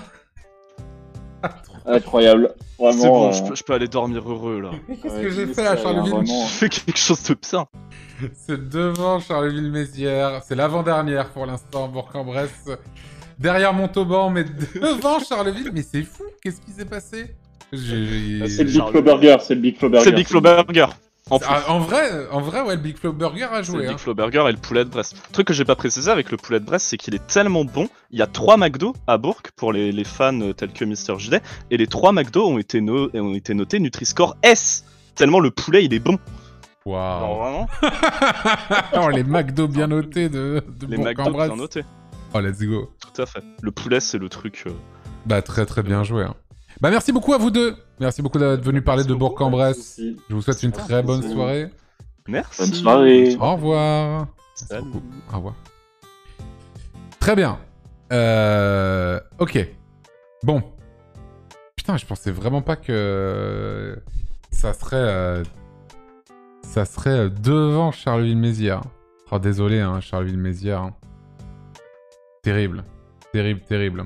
Incroyable. Vraiment. C'est bon, je peux aller dormir heureux, là. Qu'est-ce que j'ai fait à Charleville? Vraiment. Je fais quelque chose de bien. C'est devant Charleville-Mézières. C'est l'avant-dernière pour l'instant, Bourg-en-Bresse. Derrière Montauban, mais devant Charleville. Mais c'est fou, qu'est-ce qui s'est passé? C'est le Big Charles- Flo Burger. C'est le Big Flo Burger. C'est Big Flo Burger. En plus. En vrai, ouais, le Big Flo Burger a C'est joué. le Hein. Big Flo Burger et le poulet de Brest. Le truc que j'ai pas précisé avec le poulet de Brest, c'est qu'il est tellement bon. Il y a 3 McDo à Bourg pour les fans tels que Mister JD, et les 3 McDo ont été notés Nutri-Score S. Tellement le poulet il est bon. Alors Waouh. vraiment, Oh, les McDo bien notés de les McDo Bourg-en-Bresse. bien notés. Oh, let's go. Tout à fait. Le poulet c'est le truc. Bah, très très bien joué. Hein. Bah, merci beaucoup à vous deux. Merci beaucoup d'être venus parler de Merci beaucoup. Bourg-en-Bresse. Merci. Je vous souhaite une très bonne Merci. soirée. Merci. Bonne soirée. Au revoir. Salut. Merci beaucoup. Au revoir. Très bien. Ok. Bon. Putain, je pensais vraiment pas que ça serait devant Charleville-Mézières. Oh, désolé, hein, Charleville-Mézières. Hein. Terrible. Terrible, terrible.